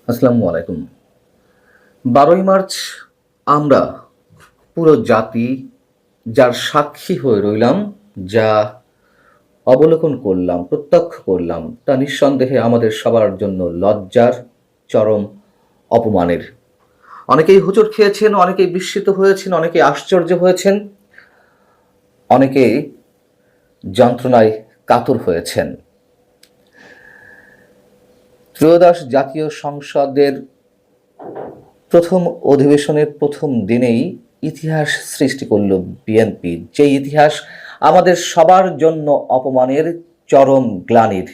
আসসালামু আলাইকুম। ১২ই মার্চ আমরা পুরো জাতি যার সাক্ষী হয়ে রইলাম, যা অবলোকন করলাম, প্রত্যক্ষ করলাম, তা নিঃসন্দেহে আমাদের সবার জন্য লজ্জার, চরম অপমানের। অনেকেই হোঁচট খেয়েছেন, অনেকেই বিস্মিত হয়েছেন, অনেকেই আশ্চর্য হয়েছেন, অনেকেই যন্ত্রণায় কাতর হয়েছেন। ত্রয়োদশ জাতীয় সংসদের প্রথম অধিবেশনের প্রথম দিনেই ইতিহাস সৃষ্টি করল বিএনপি, যে ইতিহাস আমাদের সবার জন্য অপমানের, চরম গ্লানির।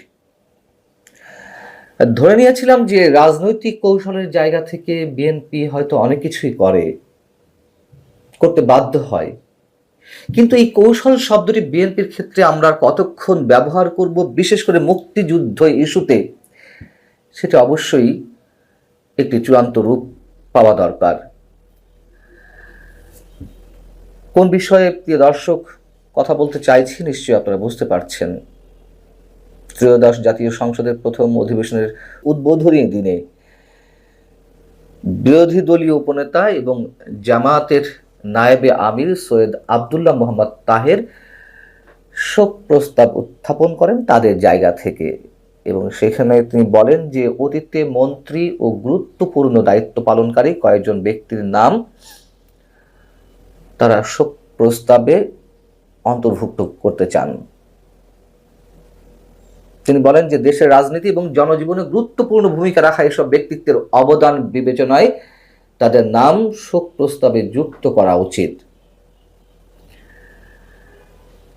ধরে নিয়েছিলাম যে রাজনৈতিক কৌশলের জায়গা থেকে বিএনপি হয়তো অনেক কিছুই করতে বাধ্য হয়, কিন্তু এই কৌশল শব্দটি বিএনপির ক্ষেত্রে আমরা কতক্ষণ ব্যবহার করব, বিশেষ করে মুক্তিযুদ্ধ ইস্যুতে, সেটা অবশ্যই একটি চূড়ান্ত রূপ পাওয়া দরকার। কোন বিষয়ে প্রিয় দর্শক কথা বলতে চাইছি নিশ্চয়ই আপনারা বুঝতে পারছেন। ত্রয়োদশ জাতীয় সংসদের প্রথম অধিবেশনের উদ্বোধনী দিনে বিরোধী দলীয় উপনেতা এবং জামায়াতের নায়েবে আমির সৈয়দ আবদুল্লাহ মোহাম্মদ তাহের শোক প্রস্তাব উত্থাপন করেন তাদের জায়গা থেকে, এবং সেখানে তিনি বলেন যে অতীতে মন্ত্রী ও গুরুত্বপূর্ণ দায়িত্ব পালনকারী কয়েকজন ব্যক্তির নাম তারা শোক প্রস্তাবে অন্তর্ভুক্ত করতে চান। তিনি বলেন যে দেশের রাজনীতি এবং জনজীবনে গুরুত্বপূর্ণ ভূমিকা রাখা এসব ব্যক্তিত্বের অবদান বিবেচনায় তাদের নাম শোক প্রস্তাবে যুক্ত করা উচিত।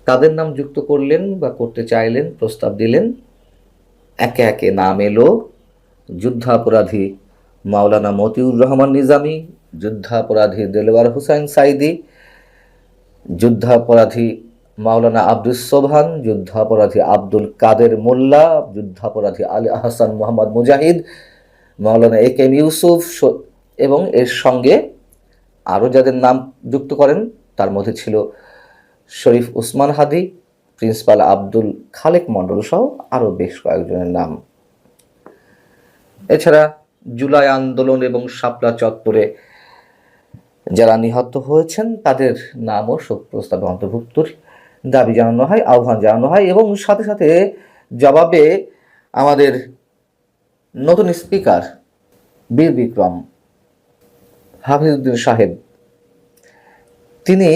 তাদের নাম যুক্ত করলেন বা করতে চাইলেন, প্রস্তাব দিলেন। একে একে নাম এলো যুদ্ধাপরাধী মাওলানা মতিউর রহমান নিজামী, যুদ্ধাপরাধী দেলোয়ার হোসেন সাইদি, যুদ্ধাপরাধী মাওলানা আব্দুস সোবহান, যুদ্ধাপরাধী আব্দুল কাদের মোল্লা, যুদ্ধাপরাধী আলী আহসান মোহাম্মদ মুজাহিদ, মাওলানা এ কে এম ইউসুফ, এবং এর সঙ্গে আরও যাদের নাম যুক্ত করেন তার মধ্যে ছিল শরীফ উসমান হাদি, প্রিন্সিপাল আব্দুল খালেক মণ্ডল সহ আরও বেশ কয়েকজনের নাম। এছাড়া জুলাই আন্দোলন এবং শাপলা চত্বরে যারা নিহত হয়েছেন তাদের নামও শোক প্রস্তাবে অন্তর্ভুক্তর দাবি জানানো হয়, আহ্বান জানানো হয়, এবং সাথে সাথে জবাবে আমাদের নতুন স্পিকার বীর বিক্রম হাফিজউদ্দিন সাহেব, তিনি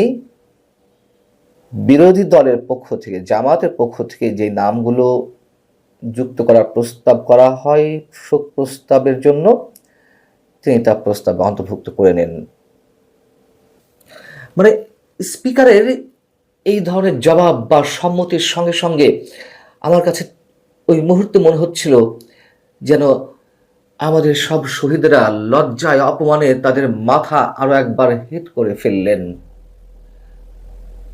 বিরোধী দলের পক্ষ থেকে, জামায়াতের পক্ষ থেকে যে নামগুলো যুক্ত করার প্রস্তাব করা হয় শোক প্রস্তাবের জন্য, তিনি তা প্রস্তাবে অন্তর্ভুক্ত করে নেন। মানে স্পিকারের এই ধরনের জবাব বা সম্মতির সঙ্গে সঙ্গে আমার কাছে ওই মুহূর্তে মনে হচ্ছিল যেন আমাদের সব শহীদরা লজ্জায় অপমানে তাদের মাথা আরো একবার হেট করে ফেললেন,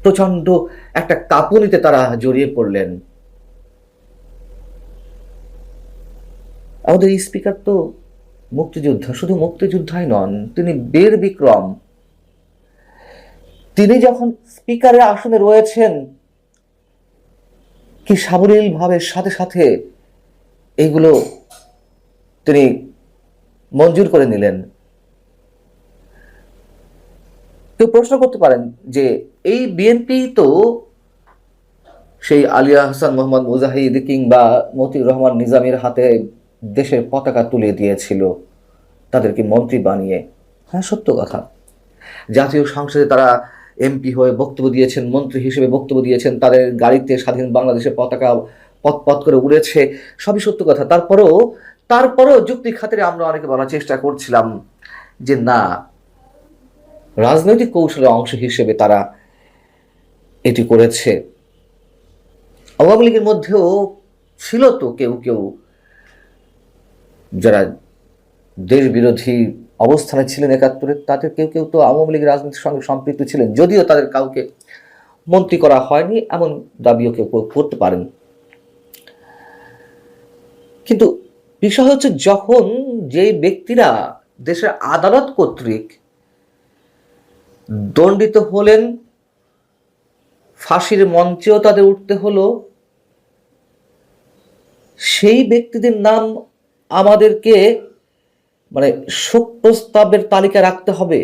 প্রচন্ড একটা কাঁপুনিতে তারা জড়িয়ে পড়লেন। আমাদের স্পিকার তো মুক্তিযোদ্ধা, শুধু মুক্তিযোদ্ধাই নন, তিনি বীর বিক্রম। তিনি যখন স্পিকারের আসনে রয়েছেন, কি সাবলীল ভাবে সাথে সাথে এইগুলো তিনি মঞ্জুর করে নিলেন। কেউ প্রশ্ন করতে পারেন যে এই বিএনপি তো সেই আলী আহসান মোহাম্মদ মুজাহিদ কিংবা মতিউর রহমান নিজামীর হাতে দেশের পতাকা তুলে দিয়েছিল তাদেরকে মন্ত্রী বানিয়ে। হ্যাঁ, সত্য কথা। জাতীয় সংসদে তারা এমপি হয়ে বক্তব্য দিয়েছেন, মন্ত্রী হিসেবে বক্তব্য দিয়েছেন, তাদের গাড়িতে স্বাধীন বাংলাদেশের পতাকা পথ পথ করে উড়েছে, সবই সত্য কথা। তারপরেও যুক্তি খাতিরে আমরা অনেকে বলার চেষ্টা করছিলাম যে না, রাজনৈতিক কৌশলের অংশ হিসেবে তারা এটি করেছে। আওয়ামী লীগের মধ্যেও ছিল তো কেউ কেউ যারা দেশ বিরোধী অবস্থানে ছিলেন একাত্তরে, তাদের কেউ কেউ তো আওয়ামী লীগের রাজনীতির সঙ্গে সম্পৃক্ত ছিলেন, যদিও তাদের কাউকে মন্ত্রী করা হয়নি এমন দাবিও কেউ করতে পারেন। কিন্তু বিষয় হচ্ছে, যখন যে ব্যক্তিরা দেশের আদালত কর্তৃক দণ্ডিত হলেন, ফাঁসির মঞ্চেও তাদের উঠতে হলো, সেই ব্যক্তিদের নাম আমাদেরকে মানে শোক প্রস্তাবের তালিকা রাখতে হবে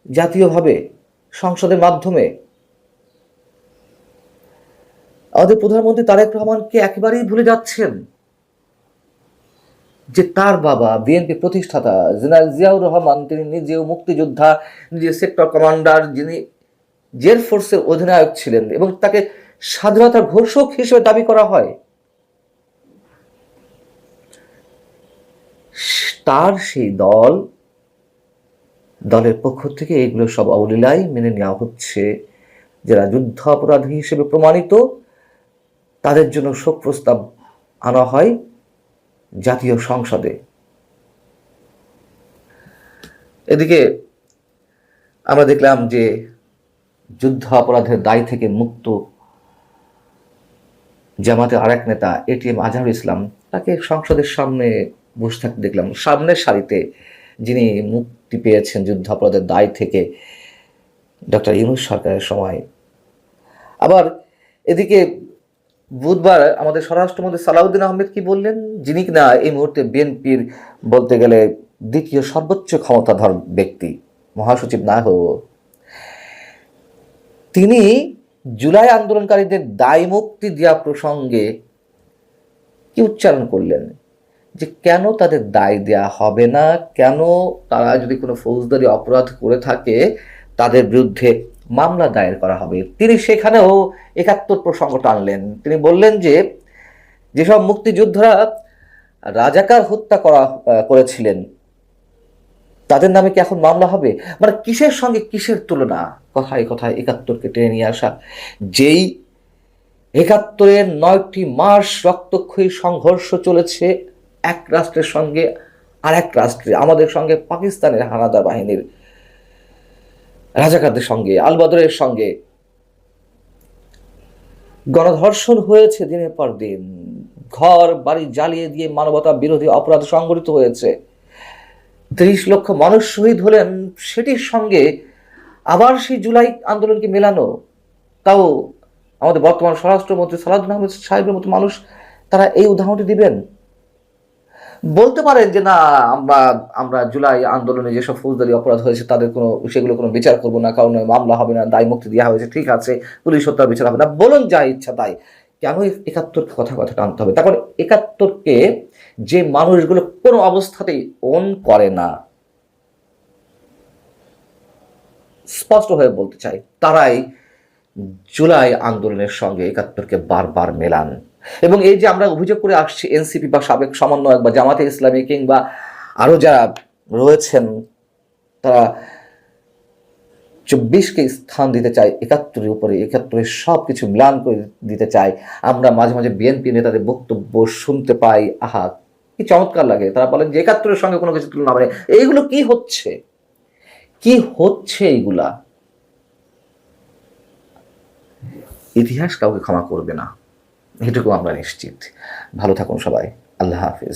জাতীয়ভাবে সংসদের মাধ্যমে। আমাদের প্রধানমন্ত্রী তারেক রহমানকে একেবারেই ভুলে যাচ্ছেন যে তার বাবা বিএনপি প্রতিষ্ঠাতা জেনারেল জিয়াউর রহমান, তিনি নিজেও মুক্তিযোদ্ধা, নিজে সেক্টর কমান্ডার, যিনি জেল ফোর্সের অধিনায়ক ছিলেন এবং তাকে স্বাধীনতার ঘোষক হিসেবে দাবি করা হয়। তার সেই দলের পক্ষ থেকে এগুলো সব অবলীলায় মেনে নেওয়া হচ্ছে। যারা যুদ্ধ অপরাধী হিসেবে প্রমাণিত তাদের জন্য শোক প্রস্তাব আনা হয় জাতীয় সংসদে। এদিকে আমরা দেখলাম যে যুদ্ধ অপরাধের দায় থেকে মুক্ত জামাতের আরেক নেতা এটিএম আজহারুল ইসলাম, তাকে সংসদের সামনে বসে থাকতে দেখলাম, সামনের সারিতে, যিনি মুক্তি পেয়েছেন যুদ্ধ অপরাধের দায় থেকে ডক্টর ইউনূস সরকারের সময়। আবার এদিকে বুধবার আমাদের স্বরাষ্ট্রমন্ত্রী সালাউদ্দিন আহমেদ কি বললেন, যিনি কিনা এই মুহূর্তে বিএনপির বলতে গেলে দ্বিতীয় সর্বোচ্চ ক্ষমতাধর ব্যক্তি, মহাসচিব না হয়েও, তিনি জুলাই আন্দোলনকারীদের দায় মুক্তি দেওয়া প্রসঙ্গে কি উচ্চারণ করলেন যে কেন তাদের দায় দেয়া হবে না, কেন তারা যদি কোনো ফৌজদারি অপরাধ করে থাকে তাদের বিরুদ্ধে মামলা দায়ের করা হবে। তিনি সেখানেও ৭১ প্রসঙ্গ টানলেন। তিনি বললেন যে যেসব মুক্তিযোদ্ধারা রাজাকার হত্যা করেছিলেন তাদের নামে কি এখন মামলা হবে? মানে কিসের সঙ্গে কিসের তুলনা, কথায় কথায় ৭১কে টেনে নিয়ে আসা। যেই ৭১-এর ৯টি মাস রক্তক্ষয়ী সংঘর্ষ চলেছে এক রাষ্ট্রের সঙ্গে আর এক রাষ্ট্রে, আমাদের সঙ্গে পাকিস্তানের হানাদার বাহিনীর রাজাকারদের সঙ্গে, আলবদরের সঙ্গে গণধর্ষণ হয়েছে দিনের পর দিন, ঘর বাড়ি জ্বালিয়ে দিয়ে মানবতা বিরোধী অপরাধ সংঘটিত হয়েছে, ৩০ লক্ষ মানুষ শহীদ হলেন, সেটির সঙ্গে আবার সেই জুলাই আন্দোলনকে মেলানো, তাও আমাদের বর্তমান স্বরাষ্ট্রমন্ত্রী সালাউদ্দিন আহমেদ সাহেবের মতো মানুষ তারা এই উদাহরণটি দিবেন? বলতে পারেন যে না, আমরা জুলাই আন্দোলনে যেসব ফৌজদারি অপরাধ হয়েছে তাদের সেগুলো কোনো বিচার করবো না, কারণ মামলা হবে না, দায় মুক্তি দেওয়া হয়েছে, ঠিক আছে, পুলিশ হত্যার বিচার হবে না, বলুন যা ইচ্ছা তাই। কেন ৭১কে কথা টানতে হবে? তারপরে ৭১কে যে মানুষগুলো কোনো অবস্থাতেই ওন করে না, স্পষ্ট হয়ে বলতে চাই, তারাই জুলাই আন্দোলনের সঙ্গে ৭১কে বারবার মেলান। এবং এই যে আমরা অভিযোগ করে আসছি এনসিপি বা সাবেক সমন্বয়ক বা জামাতে ইসলামী কিংবা আরো যারা রয়েছেন, তারা ২৪কে স্থান দিতে চায় ৭১-এর উপরে, ৭১-এর সব কিছু ম্লান করে দিতে চায়। আমরা মাঝে মাঝে বিএনপি নেতাদের বক্তব্য শুনতে পাই, আহা কি চমৎকার লাগে। তারা বলেন যে ৭১-এর সঙ্গে কোনো কিছু তুলনা হবে। এইগুলো কি হচ্ছে, কি হচ্ছে এইগুলা? ইতিহাস কাউকে ক্ষমা করবে না, এটুকু আমরা নিশ্চিত। ভালো থাকুন সবাই, আল্লাহ হাফিজ।